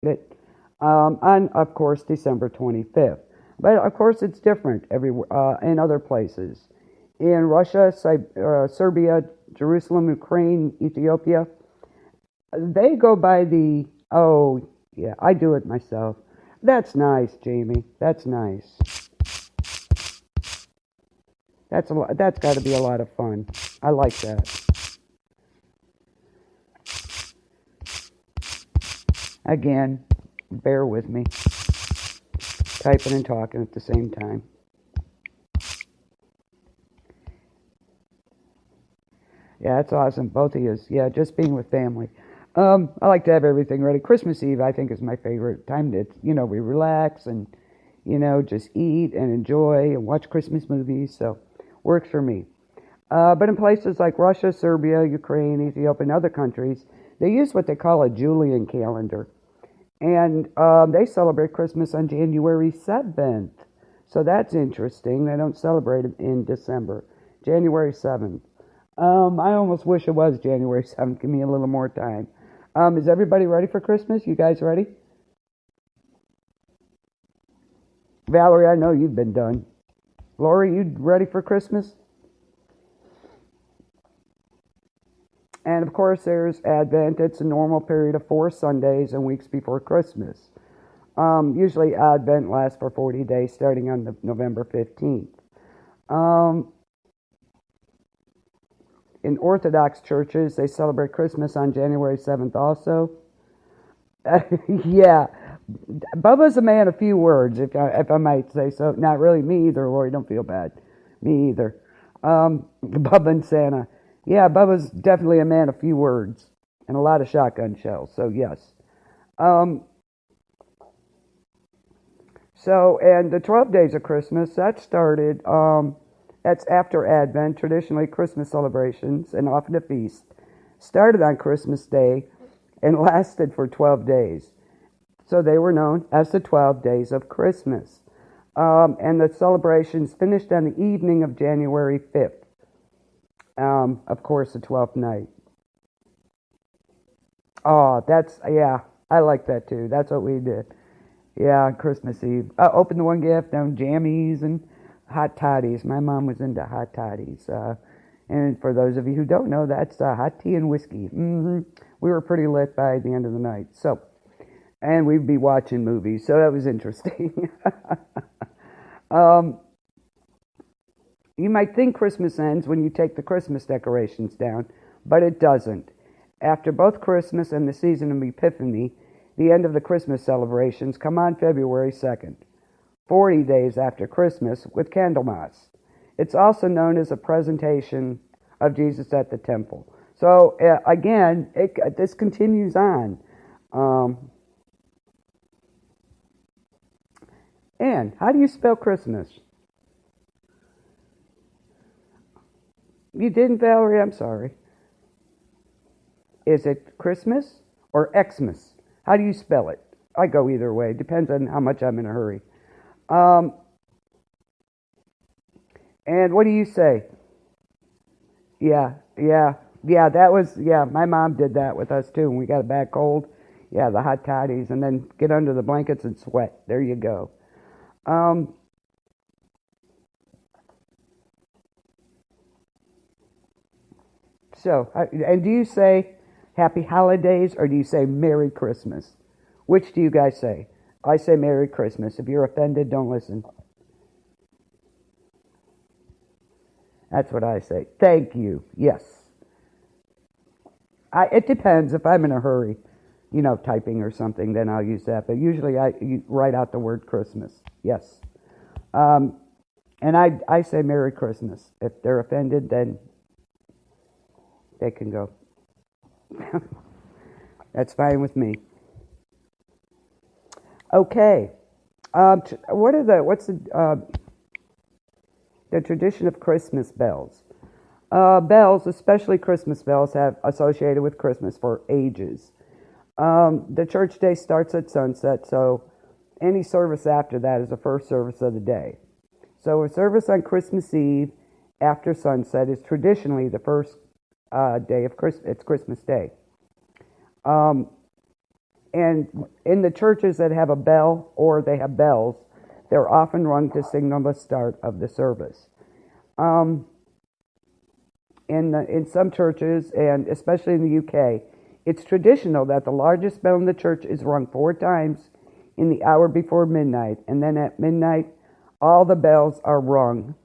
it on, of course, December 25th. But of course, it's different in other places. In Russia, Serbia, Jerusalem, Ukraine, Ethiopia, they go by the, oh, yeah, I do it myself. That's nice, Jamie. That's nice. That's got to be a lot of fun. I like that. Again, bear with me. Typing and talking at the same time. Yeah, that's awesome. Both of you. Yeah, just being with family. I like to have everything ready. Christmas Eve, I think, is my favorite time. That we relax and just eat and enjoy and watch Christmas movies. So, works for me. But in places like Russia, Serbia, Ukraine, Ethiopia, and other countries, they use what they call a Julian calendar, and they celebrate Christmas on January 7th. So that's interesting. They don't celebrate it in December. January 7th. I almost wish it was January 7th. Give me a little more time. Is everybody ready for Christmas? You guys ready? Valerie, I know you've been done. Lori, you ready for Christmas? And of course, there's Advent. It's a normal period of 4 Sundays and weeks before Christmas. Usually, Advent lasts for 40 days, starting on November 15th. Um, in Orthodox churches, they celebrate Christmas on January 7th also. Yeah, Bubba's a man of few words, if I might say so. Not really me either, Lori, don't feel bad. Me either. Bubba and Santa. Yeah, Bubba's definitely a man of few words and a lot of shotgun shells, so yes. Um, and the 12 days of Christmas, that's after Advent. Traditionally, Christmas celebrations, and often a feast, started on Christmas Day and lasted for 12 days. So they were known as the 12 Days of Christmas. And the celebrations finished on the evening of January 5th. Of course, the 12th night. Oh, yeah, I like that too. That's what we did. Yeah, Christmas Eve. Open the one gift, jammies and hot toddies. My mom was into hot toddies. And for those of you who don't know, that's hot tea and whiskey. We were pretty lit by the end of the night. So, and we'd be watching movies. So that was interesting. um, you might think Christmas ends when you take the Christmas decorations down, but it doesn't. After both Christmas and the season of Epiphany, the end of the Christmas celebrations come on February 2nd, 40 days after Christmas, with Candlemas. It's also known as a presentation of Jesus at the temple. So again, this continues on. Um, and how do you spell Christmas? You didn't, Valerie? I'm sorry. Is it Christmas or Xmas? How do you spell it? I go either way. Depends on how much I'm in a hurry. Um, and what do you say? Yeah, yeah, yeah. Yeah. My mom did that with us too. When we got a bad cold, yeah, the hot toddies, and then get under the blankets and sweat. There you go. Um, and do you say Happy Holidays or do you say Merry Christmas? Which do you guys say? I say Merry Christmas. If you're offended, don't listen. That's what I say. Thank you. Yes. It depends. If I'm in a hurry, typing or something, then I'll use that. But usually you write out the word Christmas. Yes. Um, and I say Merry Christmas. If they're offended, then they can go. That's fine with me. Okay. What's the tradition of Christmas bells? Bells, especially Christmas bells, have associated with Christmas for ages. The church day starts at sunset, so any service after that is the first service of the day. So a service on Christmas Eve after sunset is traditionally the first day of Christmas. It's Christmas Day. Um, And in the churches that have a bell or they have bells, they're often rung to signal the start of the service. Um, in some churches, and especially in the UK, it's traditional that the largest bell in the church is rung 4 times in the hour before midnight, and then at midnight, all the bells are rung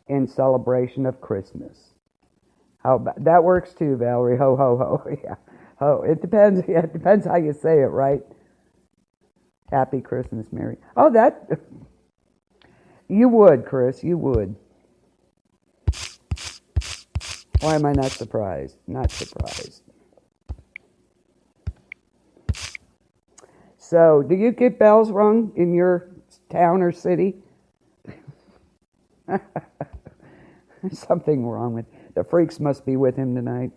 in celebration of Christmas. That works too, Valerie. Ho ho ho. Yeah. Ho. It depends. Yeah, it depends how you say it, right? Happy Christmas, Mary. Oh, that you would, Chris. You would. Why am I not surprised? Not surprised. So, do you get bells rung in your town or city? There's something wrong with the freaks. Must be with him tonight.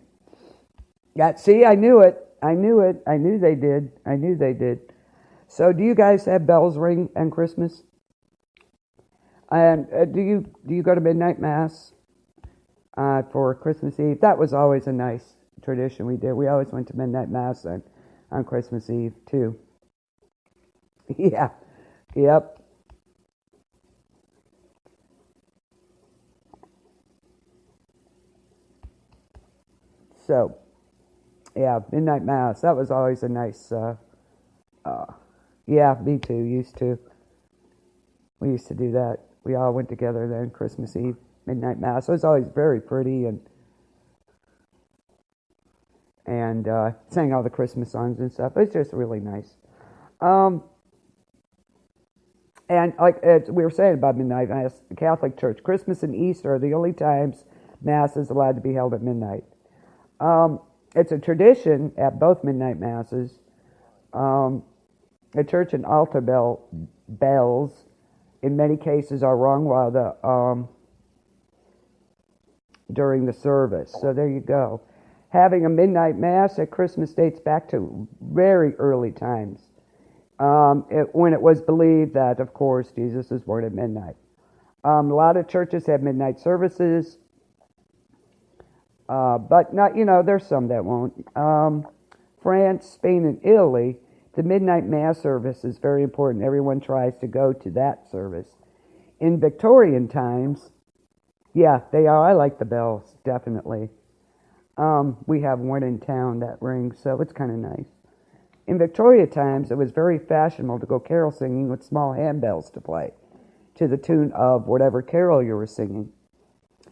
Yeah, see, I knew it. I knew it. I knew they did. I knew they did. So, do you guys have bells ring on Christmas? And do you go to midnight mass for Christmas Eve? That was always a nice tradition we did. We always went to midnight mass on Christmas Eve too. Yeah. Yep. So, yeah, midnight mass. That was always a nice. Uh, yeah, me too. Used to. We used to do that. We all went together then Christmas Eve, midnight mass. It was always very pretty and sang all the Christmas songs and stuff. It was just really nice. Um, and like we were saying about midnight mass, the Catholic Church, Christmas and Easter are the only times mass is allowed to be held at midnight. Um, it's a tradition at both midnight masses. Um, the church and altar bells, in many cases, are rung while during the service. So there you go. Having a midnight mass at Christmas dates back to very early times, when it was believed that, of course, Jesus was born at midnight. A lot of churches have midnight services. But not, there's some that won't. France, Spain, and Italy, the midnight mass service is very important. Everyone tries to go to that service. In Victorian times, yeah, they are. I like the bells, definitely. We have one in town that rings, so it's kind of nice. In Victoria times, it was very fashionable to go carol singing with small handbells to play to the tune of whatever carol you were singing.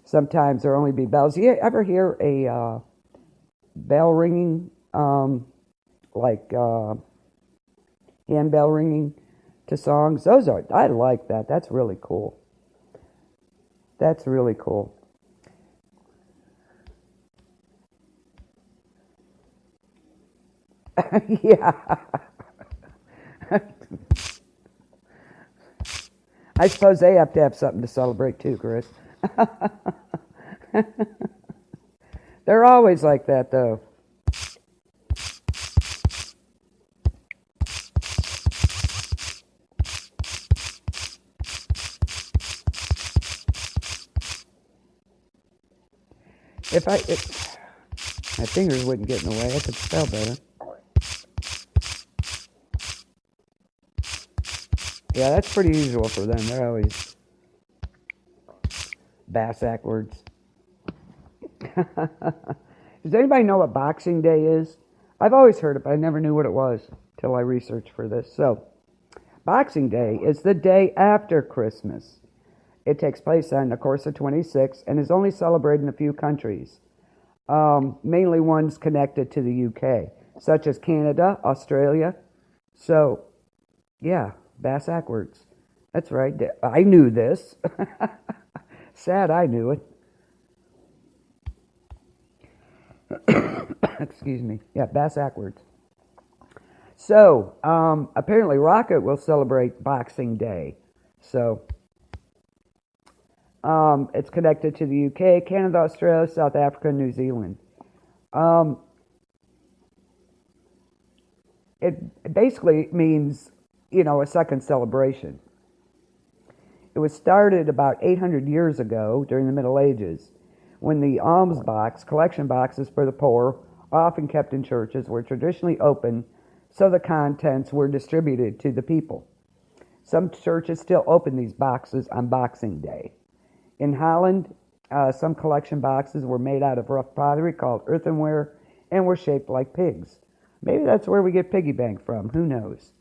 Sometimes there only be bells. You ever hear a bell ringing, like handbell ringing to songs? I like that. That's really cool. That's really cool. Yeah. I suppose they have to have something to celebrate too, Chris. They're always like that, though. If my fingers wouldn't get in the way, I could spell better. Yeah, that's pretty usual for them. They're always backwards. Does anybody know what Boxing Day is? I've always heard it, but I never knew what it was till I researched for this. So, Boxing Day is the day after Christmas. It takes place on, of course, the 26th and is only celebrated in a few countries, mainly ones connected to the UK, such as Canada, Australia. So, yeah, backwards. That's right. I knew this. Sad I knew it. Excuse me. Yeah, backwards. So, apparently Rocket will celebrate Boxing Day. So, it's connected to the UK, Canada, Australia, South Africa, and New Zealand. It basically means, a second celebration. It was started about 800 years ago during the Middle Ages, when the alms box, collection boxes for the poor, often kept in churches, were traditionally open so the contents were distributed to the people. Some churches still open these boxes on Boxing Day. In Holland, some collection boxes were made out of rough pottery called earthenware and were shaped like pigs. Maybe that's where we get piggy bank from. Who knows?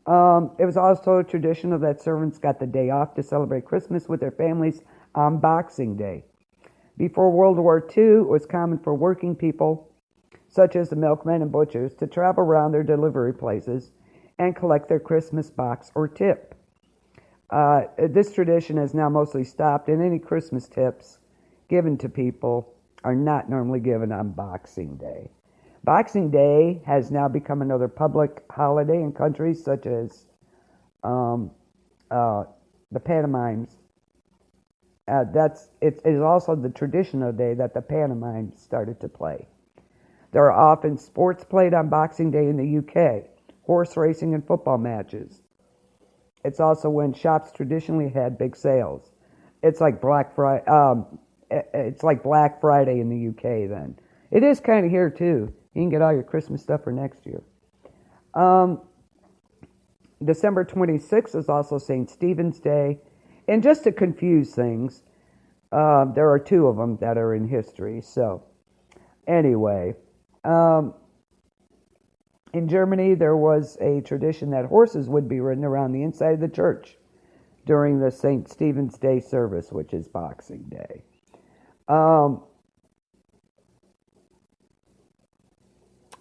It was also a tradition of that servants got the day off to celebrate Christmas with their families on Boxing Day. Before World War II, it was common for working people, such as the milkmen and butchers, to travel around their delivery places and collect their Christmas box or tip. This tradition has now mostly stopped, and any Christmas tips given to people are not normally given on Boxing Day. Boxing Day has now become another public holiday in countries such as the pantomimes. It is also the traditional day that the pantomimes started to play. There are often sports played on Boxing Day in the UK, horse racing and football matches. It's also when shops traditionally had big sales. It's like Black Friday. It's like Black Friday in the UK. Then it is kind of here too. You can get all your Christmas stuff for next year. December 26th is also St. Stephen's Day. And just to confuse things, there are two of them that are in history. So, anyway, in Germany, there was a tradition that horses would be ridden around the inside of the church during the St. Stephen's Day service, which is Boxing Day.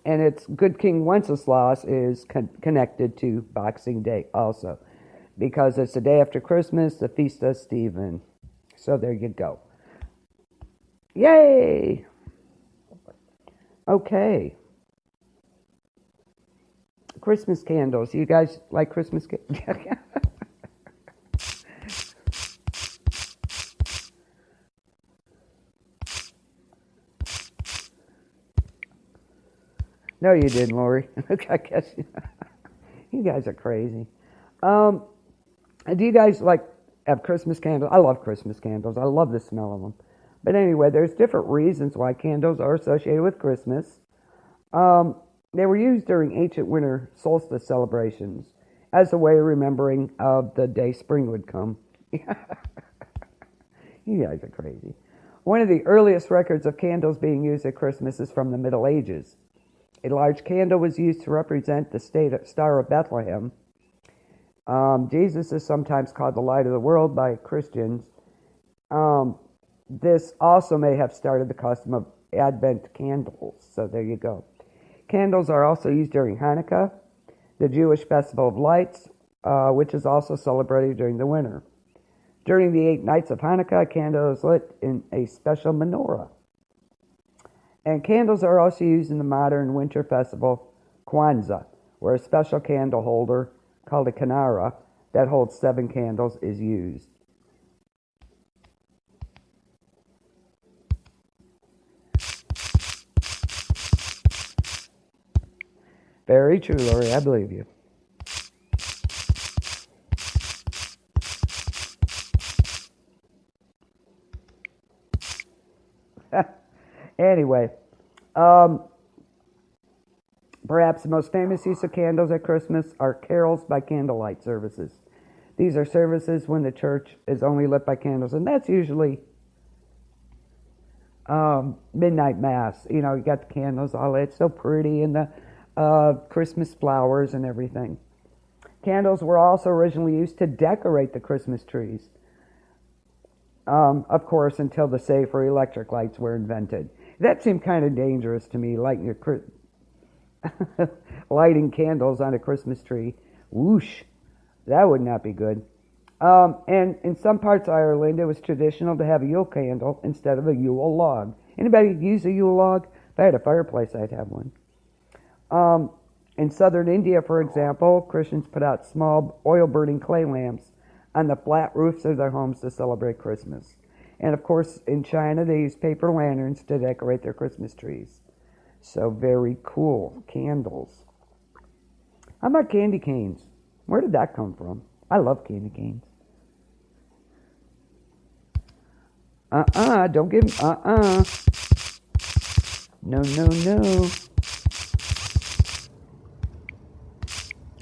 And it's Good King Wenceslas is connected to Boxing Day also, because it's the day after Christmas, the Feast of Stephen. So there you go. Yay! Okay. Christmas candles. You guys like Christmas candles? No, you didn't, Lori. I guess you guys are crazy. Do you guys have Christmas candles? I love Christmas candles. I love the smell of them. But anyway, there's different reasons why candles are associated with Christmas. They were used during ancient winter solstice celebrations as a way of remembering of the day spring would come. You guys are crazy. One of the earliest records of candles being used at Christmas is from the Middle Ages. A large candle was used to represent the Star of Bethlehem. Jesus is sometimes called the light of the world by Christians. This also may have started the custom of Advent candles. So there you go. Candles are also used during Hanukkah, the Jewish festival of lights, which is also celebrated during the winter. During the 8 nights of Hanukkah, a candle is lit in a special menorah. And candles are also used in the modern winter festival, Kwanzaa, where a special candle holder called a kinara that holds 7 candles is used. Very true, Lori. I believe you. Anyway, perhaps the most famous use of candles at Christmas are carols by candlelight services. These are services when the church is only lit by candles, and that's usually midnight mass. You know, you got the candles all lit, so pretty, and the Christmas flowers and everything. Candles were also originally used to decorate the Christmas trees. Of course, until the safer electric lights were invented. That seemed kind of dangerous to me, lighting candles on a Christmas tree. Whoosh, that would not be good. And in some parts of Ireland, it was traditional to have a Yule candle instead of a Yule log. Anybody use a Yule log? If I had a fireplace, I'd have one. In southern India, for example, Christians put out small oil-burning clay lamps on the flat roofs of their homes to celebrate Christmas. And of course, in China, they use paper lanterns to decorate their Christmas trees. So very cool. Candles. How about candy canes? Where did that come from? I love candy canes. Don't give me, No.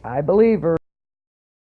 I believe her.